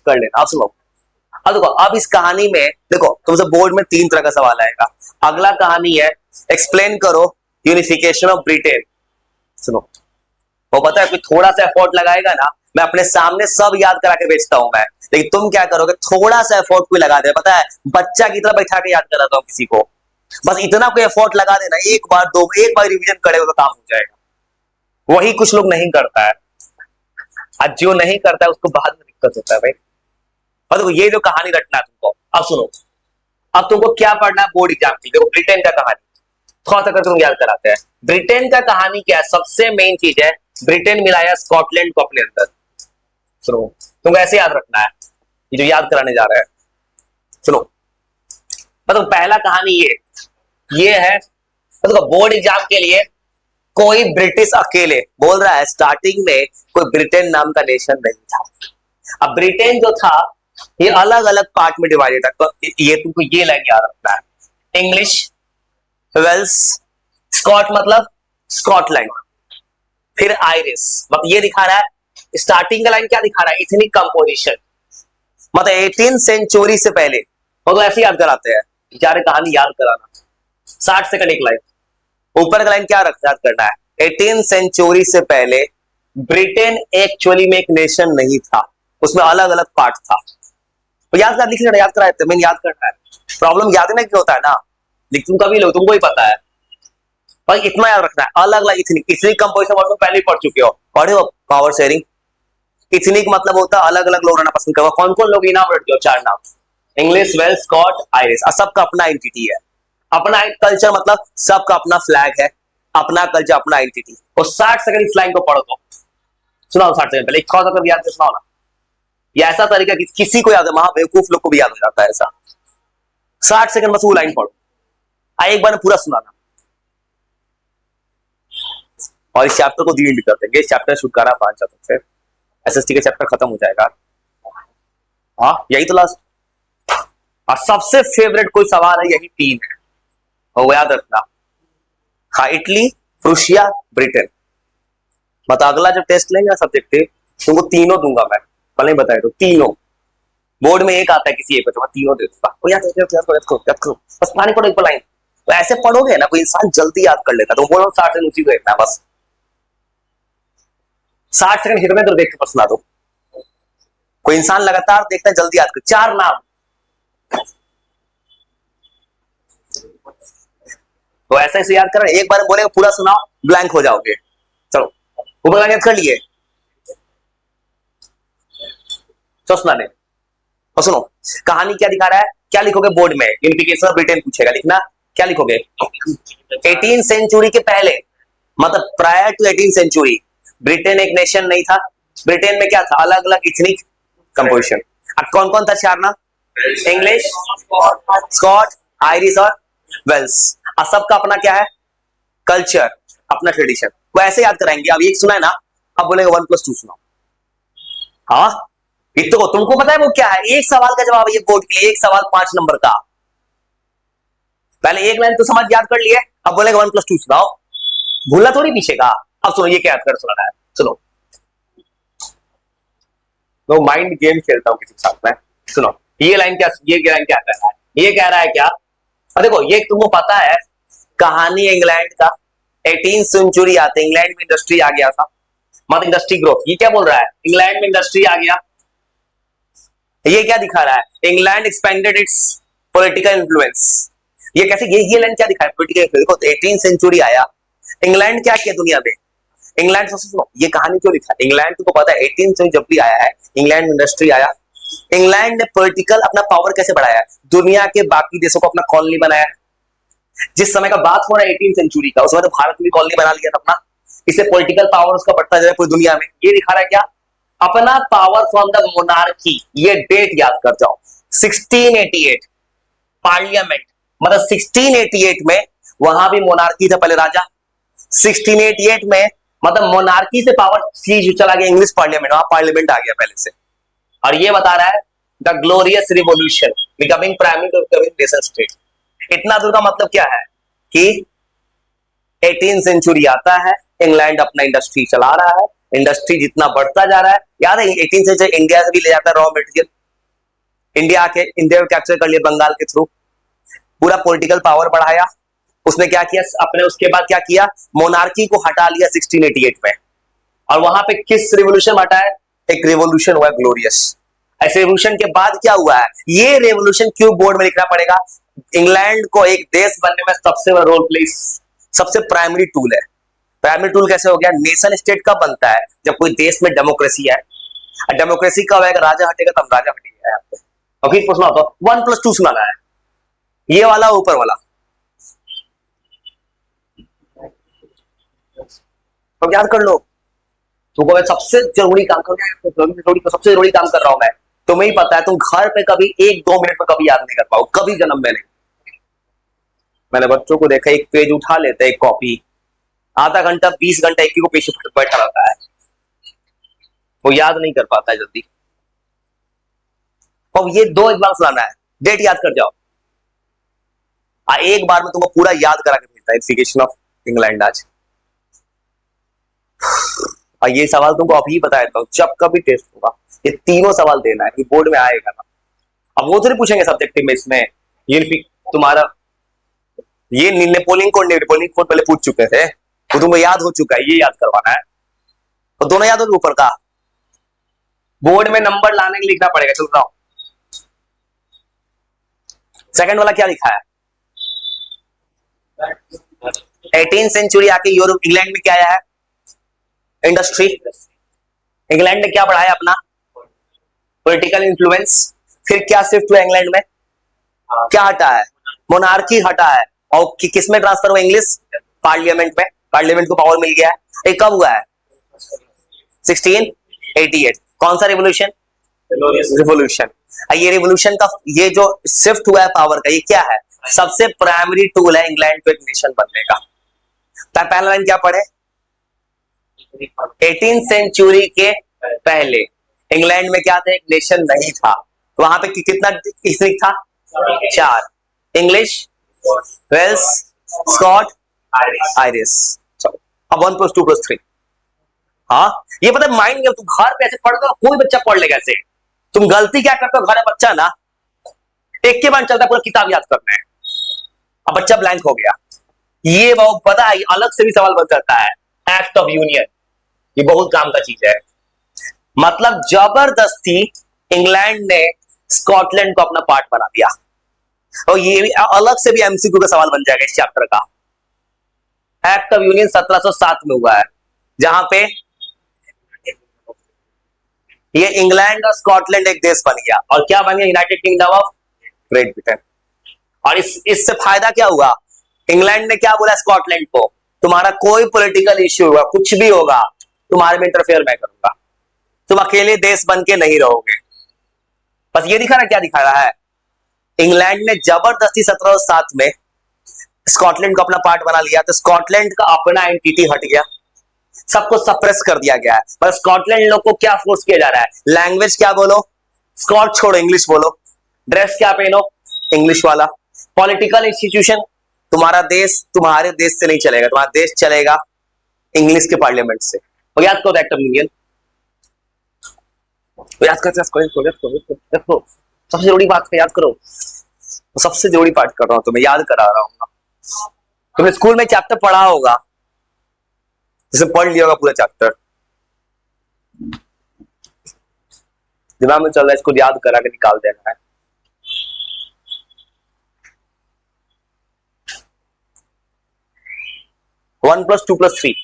कर लेना। अब सुनो, अब देखो, अब इस कहानी में देखो तुमसे बोर्ड में 3 तरह का सवाल आएगा। अगला कहानी है एक्सप्लेन करो यूनिफिकेशन ऑफ ब्रिटेन। सुनो, वो पता है कोई थोड़ा सा एफर्ट लगाएगा ना, मैं अपने सामने सब याद करा के बेचता हूं मैं, लेकिन तुम क्या करोगे, थोड़ा सा एफर्ट कोई लगा दे, पता है बच्चा की तरह बैठा के याद कराता हूं किसी को, बस इतना कोई एफर्ट लगा देना, एक बार रिवीजन करे तो काम हो जाएगा। वही कुछ लोग नहीं करता है, आज जो नहीं करता है उसको बाद में दिक्कत होता है भाई। और देखो ये जो कहानी रटना है तुमको, अब सुनो, अब तुमको क्या पढ़ना है बोर्ड एग्जाम की, देखो ब्रिटेन का कहानी थोड़ा सा तुम याद कराते हैं। ब्रिटेन का कहानी क्या है, सबसे मेन चीज है ब्रिटेन मिलाया स्कॉटलैंड को अपने अंदर। सुनो, तुमको ऐसे याद रखना है, ये जो याद कराने जा रहा है। सुनो, मतलब पहला कहानी ये है, मतलब बोर्ड एग्जाम के लिए कोई ब्रिटिश अकेले बोल रहा है स्टार्टिंग में कोई ब्रिटेन नाम का नेशन नहीं था। अब ब्रिटेन जो था ये अलग अलग पार्ट में डिवाइडेड था, तो ये तुमको ये लाइन याद रखना है, इंग्लिश, वेल्स, स्कॉट मतलब स्कॉटलैंड, फिर आयरिश, मतलब ये दिखा रहा है स्टार्टिंग का लाइन क्या दिखा रहा है, इथनिक कंपोजिशन, मतलब 18 सेंचुरी से पहले, मतलब ऐसे याद कराते हैं बेचारे, कहानी याद कराना 60 सेकंड एक लाइन, ऊपर का लाइन क्या याद करना है, 18 सेंचुरी से पहले ब्रिटेन एक्चुअली में एक नेशन नहीं था, उसमें अलग अलग पार्ट था। तो याद कर, लिख लेना, याद कराते मैंने, याद करना है, प्रॉब्लम याद नहीं क्यों होता है ना, लेकिन तुम कभी लो तुमको ही पता है, पर इतना याद रखना है अलग अलग इथनिक कंपोजिशन वर्ड पहले ही पढ़ चुके हो, पढ़े हो पावर शेयरिंग। इथनिक मतलब होता है अलग अलग लोग रहना पसंद करो, कौन कौन लोग इनाम रख दो, 4 नाम, इंग्लिश, वेल्स, स्कॉट, आयरिश, सबका अपना आइडेंटिटी है, अपना कल्चर, मतलब सबका अपना फ्लैग है, अपना कल्चर, अपना आइडेंटिटी। और 60 सेकंड इस लाइन को पढ़ो तो सुनाओ, 60 सेकंड पहले थोड़ा सा याद सुनाओ ना, ये ऐसा तरीका कि किसी को याद है, महाबेवकूफ लोग को भी याद हो जाता है ऐसा। 60 सेकंड बस वो लाइन पढ़ो, एक बार में पूरा सुनाना, और इस चैप्टर को रीड कर देंगे, इस चैप्टर छुटकारा पा जाते से एसएसटी का चैप्टर खत्म हो जाएगा। हाँ यही तो लास्ट, और सबसे फेवरेट कोई सवाल है, यही 3 है, और वो याद रखना, हाँ इटली, प्रूशिया, ब्रिटेन, मतलब अगला जब टेस्ट लेंगे सब्जेक्टिव तुमको तीनों दूंगा मैं, पहले बताए तो तीनों, बोर्ड में एक आता है किसी एक को, मैं तीनों दे दूंगा, याद करो बस, पानी पढ़ो एक लाइन, तो ऐसे पढ़ोगे ना कोई इंसान जल्दी याद कर लेता, तो बोल रहा हूँ 60 सेकंड उसी को देखना बस, 60 सेकंड हिट में तो देख के बस सुना दो, कोई इंसान लगातार देखता है जल्दी याद कर, 4 नाम, तो ऐसे ऐसे याद करना, एक बार बोलेगा पूरा सुनाओ, ब्लैंक हो जाओगे। चलो ऊपर याद कर लिए, तो सुनाने, और सुनो कहानी क्या दिखा रहा है, क्या लिखोगे बोर्ड में, यूनिफिकेशन ऑफ ब्रिटेन पूछेगा, लिखना क्या लिखोगे, 18 सेंचुरी के पहले, मतलब प्रायर टू 18 सेंचुरी ब्रिटेन एक नेशन नहीं था, ब्रिटेन में क्या था, अलग अलग इथनिक कंपोजिशन, अब कौन कौन था 4 नाम, इंग्लिश, स्कॉट, आयरिश और वेल्स, और सबका अपना क्या है कल्चर, अपना ट्रेडिशन, वो ऐसे याद कराएंगे। अब एक सुना है ना, अब बोलेगा 1+2 सुनाओ, हाँ तो तुमको पता है वो क्या है, एक सवाल का जवाब, ये बोर्ड के लिए एक सवाल 5 नंबर का, पहले एक लाइन तो समझ याद कर लिए, अब बोलेगा 1+2 सुनाओ, भूलना थोड़ी पीछे का। अब सुनो ये क्या याद कर सुनाना है, सुनो, तो माइंड गेम खेलता हूं किसी के साथ में, सुनो ये लाइन क्या, ये लाइन क्या कह रहा है, ये कह रहा है क्या, और देखो ये तुमको पता है कहानी इंग्लैंड का, 18 सेंचुरी आते इंग्लैंड में इंडस्ट्री आ गया था, मतलब इंडस्ट्री ग्रोथ, ये क्या बोल रहा है इंग्लैंड में इंडस्ट्री आ गया, ये क्या दिखा रहा है, England expanded it's political influence, ये कैसे, ये लाइन क्या दिखा है, पॉलिटिकल, देखो 18 सेंचुरी आया, इंग्लैंड क्या किया दुनिया में, इंग्लैंड, सुनो ये कहानी क्यों लिखा, इंग्लैंड तुमको पता है 18 सेंचुरी जब भी आया है इंग्लैंड में इंडस्ट्री आया, इंग्लैंड ने पॉलिटिकल अपना पावर कैसे बढ़ाया, दुनिया के बाकी देशों को अपना कॉलोनी बनाया, जिस समय का बात हो रहा है 18 सेंचुरी का, उस समय तो भारत ने भी कॉलोनी बना लिया था अपना, इसलिए पॉलिटिकल पावर उसका बढ़ता जा रहा है पूरी दुनिया में, ये दिखा रहा है क्या, अपना पावर फ्रॉम द मोनार्की, ये डेट याद कर जाओ, 1688 पार्लियामेंट, मतलब 1688 में वहां भी मोनार्की था पहले राजा, 1688 में मतलब मोनार्की से पावर सीज चला गया इंग्लिश पार्लियामेंट, वहां पार्लियामेंट आ गया पहले से, और ये बता रहा है the glorious revolution becoming primary nation state, इतना दूर का मतलब क्या है कि 18 सेंचुरी आता है, इंग्लैंड अपना इंडस्ट्री चला रहा है, इंडस्ट्री जितना बढ़ता जा रहा है, याद है 18 सेंचुरी इंडिया से भी ले जाता है रॉ मटेरियल, इंडिया को कैप्चर कर लिया बंगाल के थ्रू, पूरा पॉलिटिकल पावर बढ़ाया उसने। क्या किया अपने, उसके बाद क्या किया, मोनार्की को हटा लिया 1688 में। और वहां पे किस रिवोल्यूशन हटा है, एक रिवोल्यूशन हुआ ग्लोरियस। ऐसे रिवोल्यूशन के बाद क्या हुआ है, ये रिवोल्यूशन क्यों बोर्ड में लिखना पड़ेगा, इंग्लैंड को एक देश बनने में सबसे बड़ा रोल प्ले, सबसे प्राइमरी टूल है। प्राइमरी टूल कैसे हो गया, नेशन स्टेट कब बनता है, जब कोई देश में डेमोक्रेसी है। डेमोक्रेसी कब आएगा, राजा हटेगा तब राजा हटेगा। यहाँ पे और फिर पूछना होता 1+2 सुनाना है, ये वाला ऊपर वाला, तो याद कर लो। तुमको सबसे जरूरी काम सबसे जरूरी काम कर रहा हूं मैं, तुम्हें ही पता है, तुम घर पे कभी 1-2 मिनट में कभी याद नहीं कर पाओ, कभी जन्म में नहीं। मैंने बच्चों को देखा, एक पेज उठा लेते, एक कॉपी, आधा घंटा 20 घंटा एक ही को पीछे बैठा रहता है, वो याद नहीं कर पाता है जल्दी। और ये 2 एग्जाम लाना है, डेट याद कर जाओ, एक बार में तुमको पूरा याद करा के भेजता है यूनिफिकेशन ऑफ इंग्लैंड आज। और ये सवाल तुमको अभी बता देता हूं, जब कभी टेस्ट होगा ये तीनों सवाल देना है, ये बोर्ड में आएगा ना। अब वो तो नहीं पूछेंगे सब्जेक्टिव में, इसमें ये तुम्हारा ये नेपोलियन कोड पहले पूछ चुके थे, तो तुमको याद हो चुका है, ये याद करवाना है। तो दोनों याद होगी ऊपर का, बोर्ड में नंबर लाने के लिए लिखना पड़ेगा। चल रहा हूं, सेकंड वाला क्या लिखा है, 18th सेंचुरी आके यूरोप इंग्लैंड में क्या आया है, इंडस्ट्री। इंग्लैंड ने क्या बढ़ाया अपना, पॉलिटिकल इन्फ्लुएंस। फिर क्या शिफ्ट हुआ इंग्लैंड में, क्या हटा है, मोनार्की हटा है, और किस में ट्रांसफर हुआ, इंग्लिश पार्लियामेंट में, पार्लियामेंट को पावर मिल गया है। ये कब हुआ है, 1688। कौन सा रिवोल्यूशन, रिवोल्यूशन। ये रिवोल्यूशन का ये जो शिफ्ट हुआ है पावर का, ये क्या है, सबसे प्राइमरी टूल है इंग्लैंड को एक नेशन बनने का। पहला लाइन क्या पढ़े, 18th सेंचुरी के पहले इंग्लैंड में क्या था, एक नेशन नहीं था। वहां पे कितना स्निक था, 4, इंग्लिश, वेल्स, स्कॉट, आयरिश। अब 1+2+3। हाँ ये पता है माइंड गेम, तुम घर पे ऐसे पढ़ते हो, कोई बच्चा पढ़ लेगा ऐसे। तुम गलती क्या करते हो, घर में बच्चा ना एक के बाद चलता है, पूरा किताब याद करना है, अब बच्चा ब्लैंक हो गया। ये बहुत पता है, अलग से भी सवाल बन सकता है, एक्ट ऑफ यूनियन, ये बहुत काम का चीज है। मतलब जबरदस्ती इंग्लैंड ने स्कॉटलैंड को अपना पार्ट बना दिया, और ये भी अलग से भी एमसीक्यू का सवाल बन जाएगा इस चैप्टर का। एक्ट ऑफ यूनियन 1707 में हुआ है, जहां पे ये इंग्लैंड और स्कॉटलैंड एक देश बन गया, और क्या बन गया, United Kingdom of Great Britain. और इससे फायदा क्या हुआ, इंग्लैंड ने क्या बोला स्कॉटलैंड को, तुम्हारा कोई पॉलिटिकल इश्यू होगा, कुछ भी होगा, तुम्हारे में इंटरफेयर मैं करूंगा, तुम अकेले देश बन के नहीं रहोगे। बस ये दिखा रहा, क्या दिखा रहा है, इंग्लैंड ने जबरदस्ती 1707 में स्कॉटलैंड को अपना पार्ट बना लिया, तो स्कॉटलैंड का अपना एंटिटी हट गया, सबको सप्रेस कर दिया गया है। पर स्कॉटलैंड लोग को क्या फोर्स किया जा रहा है, लैंग्वेज क्या बोलो, स्कॉट छोड़ो इंग्लिश बोलो, ड्रेस क्या पहनो, इंग्लिश वाला, पॉलिटिकल इंस्टीट्यूशन, तुम्हारा देश तुम्हारे देश से नहीं चलेगा, तुम्हारा देश चलेगा इंग्लिश के पार्लियामेंट से। और याद करो एक्ट ऑफ यूनियन, याद करो, सबसे जरूरी बात है, याद करो, सबसे जरूरी पार्ट कर रहा हूं, तुम्हें याद करा रहा हूं। तुमने स्कूल में चैप्टर पढ़ा होगा, जैसे पढ़ लिया होगा पूरा चैप्टर, दिमाग में चल रहा है, इसको याद करा के निकाल देना है। One plus two plus three,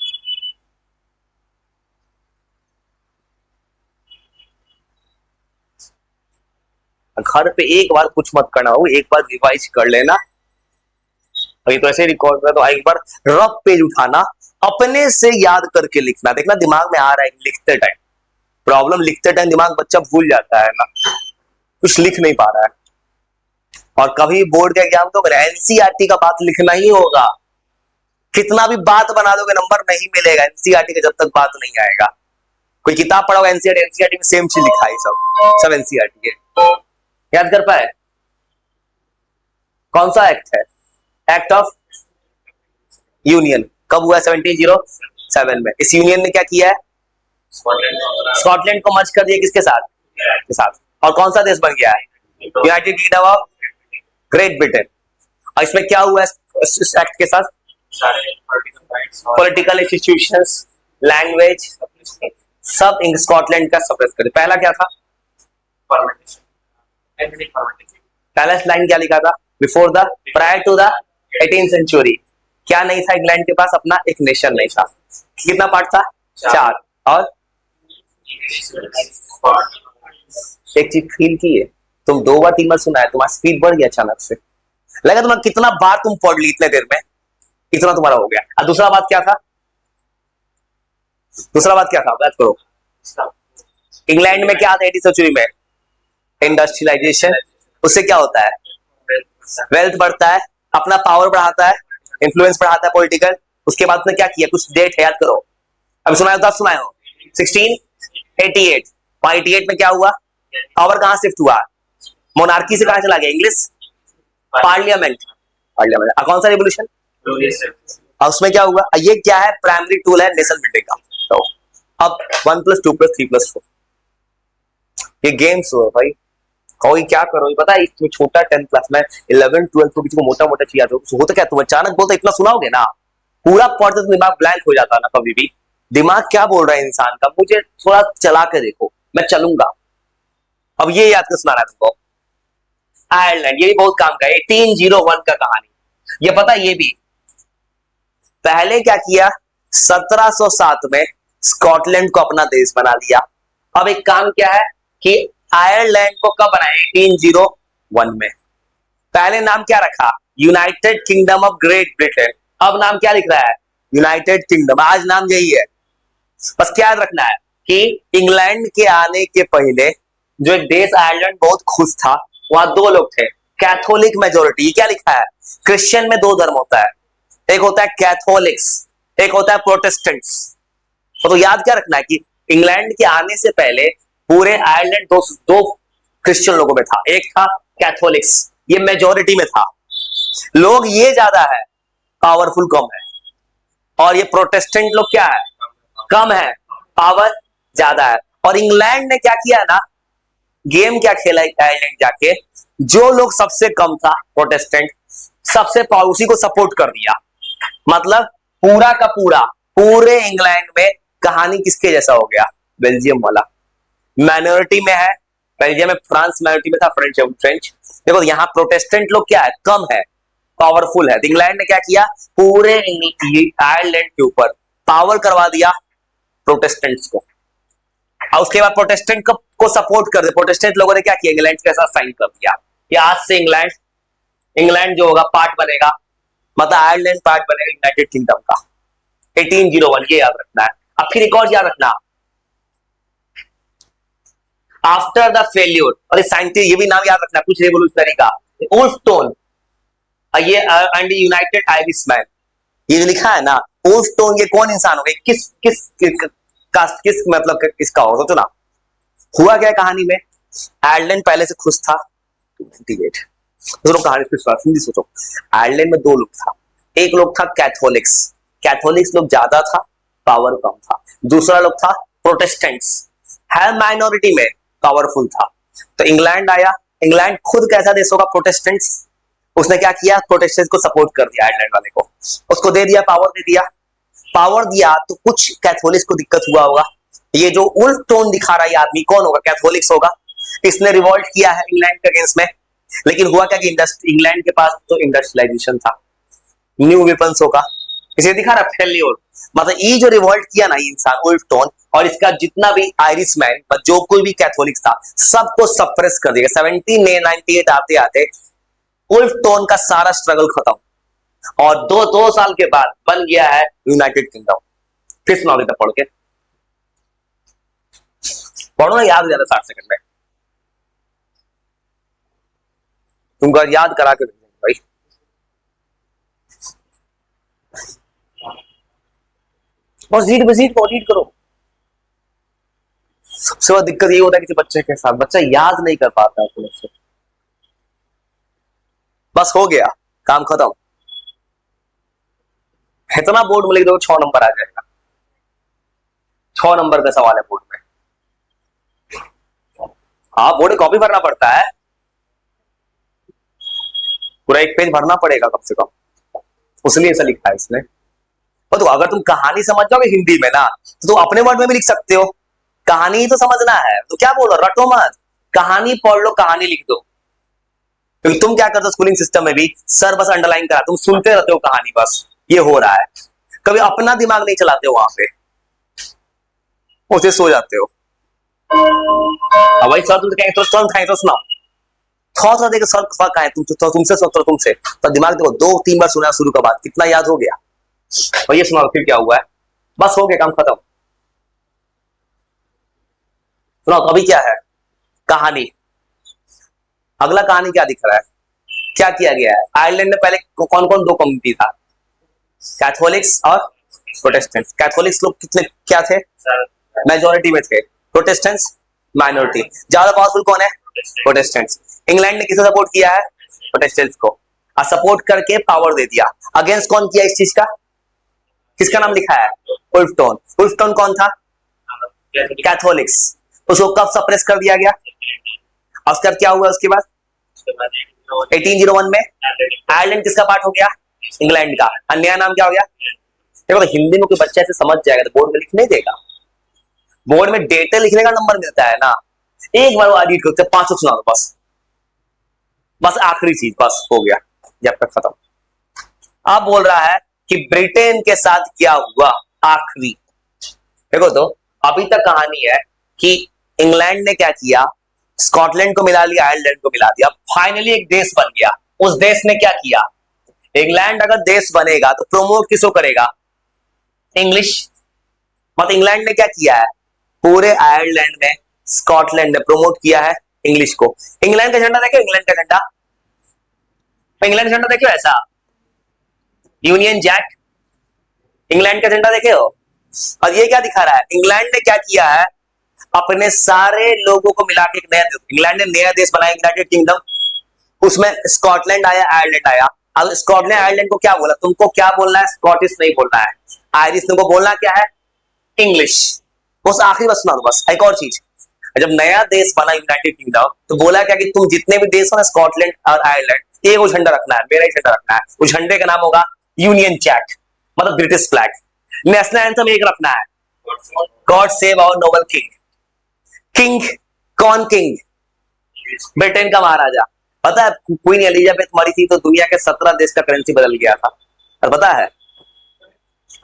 घर पे एक बार कुछ मत करना हो, एक बार रिवाइज कर लेना। अभी तो ऐसे रिकॉर्ड में, तो एक बार रफ पेज उठाना, अपने से याद करके लिखना, देखना दिमाग में आ रहा है लिखते टाइम। प्रॉब्लम लिखते टाइम दिमाग बच्चा भूल जाता है ना, कुछ लिख नहीं पा रहा है। और कभी बोर्ड का एग्जाम तो एनसीईआरटी का बात लिखना ही होगा, कितना भी बात बना दोगे नंबर नहीं मिलेगा एनसीईआरटी का, जब तक बात नहीं आएगा। कोई किताब पढ़ा होगा एनसीईआरटी में सेम चीज लिखा है, सब एनसीईआरटी है, याद कर पाए। कौन सा एक्ट है, एक्ट ऑफ यूनियन कब हुआ, 1707 में। इस यूनियन ने क्या किया है, स्कॉटलैंड को मर्ज कर दिया, किसके साथ, के साथ। और कौन सा देश बन गया है, United Kingdom of Great Britain. और इसमें क्या हुआ इस एक्ट के साथ? पॉलिटिकल इंस्टीट्यूशंस, लैंग्वेज सब स्कॉटलैंड का सप्रेस करे। पहला क्या था? पहला लाइन क्या लिखा था? Before the prior to the 18th century क्या नहीं था? इंग्लैंड के पास अपना एक नेशन नहीं था। कितना पार्ट था? 4। और एक चीज फील की है, तुम 2 बार 3 बार सुना है, तुम्हारा स्पीड बढ़ गया अचानक से। लगा तुम्हारा कितना बार तुम पढ़ ली इतने देर में, इतना तुम्हारा हो गया। और दूसरा बात क्या था? दूसरा बात क्या था? बात करो। इंग्लैंड में क्या था 18th सेंचुरी में? इंडस्ट्रियलाइजेशन। उससे क्या होता है? वेल्थ बढ़ता है, अपना पावर बढ़ाता है, इन्फ्लुएंस बढ़ाता है पॉलिटिकल। उसके बाद उसने क्या किया? कुछ डेट है, याद करो। अभी सुनाए हो? 10 सुनाए हो? 1688। 88 में क्या हुआ? पावर कहां शिफ्ट हुआ? मोनार्की से कहां चला गया? English parliament. पार्लियामेंट। कौन सा रिवोल्यूशन? उसमें क्या हुआ? ये क्या है? प्राइमरी टूल है नेशन बिल्डिंग का। तो अब 1 + 2 + 3 + 4 ये गेम्स हो भाई। कोई क्या करो ये पता है? इसमें छोटा 10th क्लास में 11 12 को किसी को मोटा मोटा चाहिए तो होता क्या? तुम अचानक बोलते इतना सुनाओगे ना, पूरा पढ़ते तो दिमाग ब्लैंक हो जाता ना। कभी भी दिमाग क्या बोल रहा है इंसान का, मुझे थोड़ा चला के देखो, मैं चलूंगा। अब ये याद कर सुना रहा है तुमको। आयरलैंड, ये भी बहुत काम का 1801 का कहानी। ये पता है ये भी पहले क्या किया? 1707 में स्कॉटलैंड को अपना देश बना लिया। अब एक काम क्या है कि आयरलैंड को कब बनाया? 1801 में। पहले नाम क्या रखा? United Kingdom of Great Britain. अब नाम क्या लिख रहा है? United kingdom. आज नाम यही है। बस क्या याद रखना है कि इंग्लैंड के आने के पहले जो एक देश आयरलैंड बहुत खुश था, वहां 2 लोग थे, कैथोलिक मेजोरिटी। क्या लिखा है? क्रिश्चियन में 2 धर्म होता है, एक होता है कैथोलिक्स, एक होता है प्रोटेस्टेंट्स। तो याद क्या रखना है कि इंग्लैंड के आने से पहले पूरे आयरलैंड दो क्रिश्चियन लोगों में था। एक था कैथोलिक्स, ये मेजोरिटी में था, लोग ये ज्यादा है, पावरफुल कम है। और ये प्रोटेस्टेंट लोग क्या है? कम है, पावर ज्यादा है। और इंग्लैंड ने क्या किया ना, गेम क्या खेला आयरलैंड जाके, जो लोग सबसे कम था प्रोटेस्टेंट, सबसे पावर उसी को सपोर्ट कर दिया। मतलब पूरा का पूरा पूरे इंग्लैंड में कहानी किसके जैसा हो गया? बेल्जियम वाला। माइनॉरिटी में है बेल्जियम में, फ्रांस माइनॉरिटी में था, फ्रेंच। देखो यहां प्रोटेस्टेंट लोग क्या है? कम है, पावरफुल है। इंग्लैंड ने क्या किया? पूरे आयरलैंड के ऊपर पावर करवा दिया प्रोटेस्टेंट्स को। और उसके बाद प्रोटेस्टेंट को सपोर्ट कर दे। प्रोटेस्टेंट लोगों ने क्या किया? इंग्लैंड के साथ साइन कर दिया कि आज से इंग्लैंड जो होगा पार्ट बनेगा, मतलब आयरलैंड पार्ट बनेगा यूनाइटेड किंगडम का। 1801 ये याद रखना है। अब फिर एक और याद रखना, आफ्टर द फेल्यूर, और साइंटिस्ट ये भी नाम याद रखना कुछ रेवोल्यूशनरी का, वुल्फस्टोन, ये एंड यूनाइटेड आयरिशमैन। ये जो लिखा है ना वुल्फस्टोन, ये कौन इंसान हो गए? किस मतलब किसका हो? सोचो ना, हुआ क्या कहानी में? आयरलैंड पहले से खुश था। 28 दोनों कहानी फिर सोचो। आयरलैंड में 2 लोग था, एक लोग था कैथोलिक्स लोग ज्यादा था, पावर कम था। दूसरा लोग था प्रोटेस्टेंट्स, है माइनॉरिटी में, पावरफुल था। तो इंग्लैंड आया। इंग्लैंड खुद कैसा देश होगा? प्रोटेस्टेंट्स। उसने क्या किया? प्रोटेस्टेंट्स को सपोर्ट कर दिया, आयरलैंड वाले को, उसको दे दिया, पावर दिया। तो कुछ कैथोलिक्स को दिक्कत हुआ होगा। ये जो वुल्फस्टोन दिखा रहा है आदमी कौन होगा? कैथोलिक्स होगा। इसने रिवॉल्ट किया है इंग्लैंड के अगेंस्ट में। लेकिन हुआ क्या कि इंग्लैंड के पास तो इंडस्ट्रियलाइजेशन था, न्यू वेपन्स होगा, इसे दिखा रहा फेल्योर। मतलब ये जो रिवॉल्ट किया ना इंसान वुल्फस्टोन, और इसका जितना भी आयरिशमैन, जो कोई भी कैथोलिक था, सबको सप्रेस कर दिया। 1798 आते आते वुल्फस्टोन का सारा स्ट्रगल खत्म, और दो साल के बाद बन गया है यूनाइटेड किंगडम। फिर सुनाओ तक पढ़ के, पढ़ो ना, याद हो जाता 60 सेकंड में। तुमको याद करा के भाई। बस रीड करो। सबसे बड़ा दिक्कत ये होता है किसी बच्चे के साथ, बच्चा याद नहीं कर पाता है थोड़ा से। बस हो गया, काम खत्म। इतना बोर्ड में लिख दो 6 नंबर आ जाएगा। 6 नंबर का सवाल है बोर्ड में। हाँ बोर्ड कॉपी भरना पड़ता है, पूरा एक पेज भरना पड़ेगा कम से कम, उसलिए ऐसा लिखा है इसने। और तो अगर तुम कहानी समझ जाओगे हिंदी में ना, तो तुम अपने वर्ड में भी लिख सकते हो। कहानी ही तो समझना है, तो क्या बोल रहा, रटो मत, कहानी पढ़ लो, कहानी लिख दो। क्योंकि तुम क्या करते हो स्कूलिंग सिस्टम में भी, सर बस अंडरलाइन करा, तुम सुनते रहते हो कहानी, बस ये हो रहा है, कभी अपना दिमाग नहीं चलाते हो वहां पे, उसे सो जाते हो। अब भाई सर तुमसे कहेंगे तो सुनाओ, थोड़ा सा देखो सर फर्क आए, तुमसे सोच, तुमसे तो दिमाग देखो, 2-3 बार सुना शुरू का बात, कितना याद हो गया। और ये सुनाओ फिर क्या हुआ है, बस हो गया काम खत्म। सुनाओ तो अभी क्या है कहानी, अगला कहानी क्या दिख रहा है, क्या किया गया है। आयरलैंड में पहले कौन कौन 2 कम्युनिटी था, कैथोलिक्स और प्रोटेस्टेंट्स। कैथोलिक्स लोग कितने क्या थे, मेजोरिटी में थे, प्रोटेस्टेंट्स माइनॉरिटी। ज्यादा पावरफुल कौन है, प्रोटेस्टेंट्स। इंग्लैंड ने किसे सपोर्ट किया है, प्रोटेस्टेंट्स को, और सपोर्ट करके पावर दे दिया। अगेंस्ट कौन किया इस चीज का, किसका नाम लिखा है, वुल्फटोन। वुल्फटोन कौन था, कैथोलिक्स। उसको कब सप्रेस कर दिया गया, और उसके बाद क्या हुआ, उसके बाद 1801 में आयरलैंड किसका पार्ट हो गया, इंग्लैंड का, और नया नाम क्या हो गया। देखो तो हिंदी में कोई बच्चा ऐसे समझ जाएगा तो बोर्ड में लिख नहीं देगा, बोर्ड में डेटे लिखने का नंबर मिलता है ना, एक बार वो एडिट करते 500 सुना दो बस, बस आखिरी चीज, बस हो गया, जब तक खत्म। अब बोल रहा है कि ब्रिटेन के साथ क्या हुआ आखिरी। देखो तो अभी तक कहानी है कि इंग्लैंड ने क्या किया, स्कॉटलैंड को मिला लिया, आयरलैंड को मिला दिया, फाइनली एक देश बन गया। उस देश ने क्या किया, इंग्लैंड अगर देश बनेगा तो प्रमोट किसको करेगा, इंग्लिश। मतलब इंग्लैंड ने क्या किया है, पूरे आयरलैंड में स्कॉटलैंड ने प्रमोट किया है इंग्लिश को। इंग्लैंड का झंडा देखो, इंग्लैंड का झंडा, इंग्लैंड का झंडा देखो ऐसा, यूनियन जैक, इंग्लैंड का झंडा देखे हो। और ये क्या दिखा रहा है, इंग्लैंड ने क्या किया है, अपने सारे लोगों को मिला के एक नया, इंग्लैंड ने नया देश बनाया, यूनाइटेड किंगडम, उसमें स्कॉटलैंड आया, आयरलैंड आया। अब स्कॉटलैंड आयरलैंड को क्या बोला, तुमको क्या बोलना है, स्कॉटिश नहीं बोलना है, आयरिश, तुमको बोलना क्या है, इंग्लिश। बस आखिरी बस सुना दो, बस एक और चीज, जब नया देश बना यूनाइटेड किंगडम, तो बोला क्या कि तुम जितने भी देश हो ना, स्कॉटलैंड और आयरलैंड, एक वो झंडा रखना है, मेरा ही झंडा रखना है, उस झंडे का नाम होगा यूनियन जैक, मतलब ब्रिटिश फ्लैग। नेशनल एंथम एक रखना है, God save our noble king. King कौन, किंग ब्रिटेन का महाराजा। पता है क्वीन एलिजाबेथ मरी थी तो दुनिया के 17 देश का करेंसी बदल गया था, और पता है,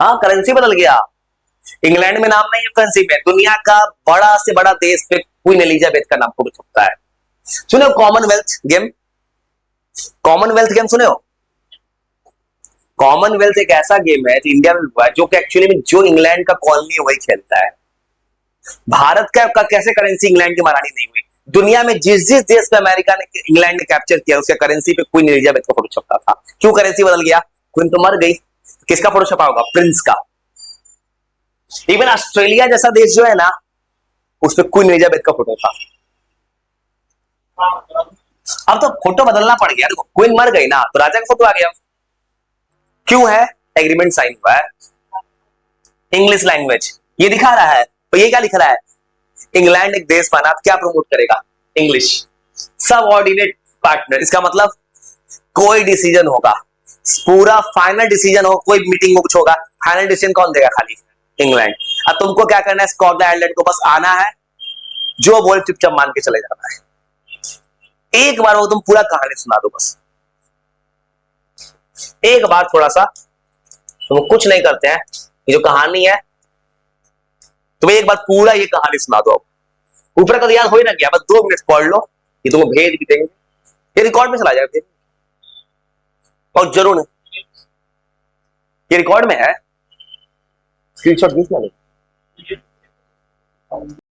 हाँ करेंसी बदल गया, इंग्लैंड में नाम नहीं है करेंसी में, दुनिया का बड़ा से बड़ा देश पे क्वीन एलिजाबेथ का नाम हो सकता है। सुने हो कॉमनवेल्थ गेम, कॉमनवेल्थ गेम सुने हो। कॉमनवेल्थ एक ऐसा गेम है जो इंडिया में हुआ है, जो कि एक्चुअली में जो इंग्लैंड का कॉलोनी है वही खेलता है। भारत का कैसे करेंसी इंग्लैंड की महारानी नहीं हुई, दुनिया में जिस जिस देश पे अमेरिका ने, इंग्लैंड ने कैप्चर किया, उसके करेंसी पे क्वीन एलिजाबेथ का फोटो छपता था। क्यों करेंसी बदल गया, क्वीन तो मर गई, किसका फोटो छपा होगा, प्रिंस का। इवन ऑस्ट्रेलिया जैसा देश जो है ना, उसपे क्वीन एलिजाबेथ का फोटो था। अब तो फोटो बदलना पड़ गया, देखो क्वीन मर गई ना, तो राजा का फोटो आ गया। क्यों है, एग्रीमेंट साइन हुआ है, इंग्लिश लैंग्वेज ये दिखा रहा है। तो ये क्या लिख रहा है, इंग्लैंड एक देश बना, क्या प्रमोट करेगा, इंग्लिश। सबऑर्डिनेट पार्टनर, इसका मतलब कोई डिसीजन होगा, पूरा फाइनल डिसीजन हो, कोई मीटिंग में कुछ होगा, फाइनल डिसीजन कौन देगा, खाली इंग्लैंड। अब तुमको क्या करना है, स्कॉटलैंड आयरलैंड को बस आना है, जो बोले चुपचाप मान के चले जाना है। एक बार वो तुम पूरा कहानी सुना दो बस, एक बार थोड़ा सा, तुम कुछ नहीं करते हैं, ये जो कहानी है तुम्हें एक बार पूरा ये कहानी सुना दो। ऊपर का तो याद हो ही ना गया, बस 2 मिनट पढ़ लो, ये तुमको भेज भी देंगे, ये रिकॉर्ड में चला जाएगा, और जरूर ये रिकॉर्ड में है, स्क्रीनशॉट खींच लो।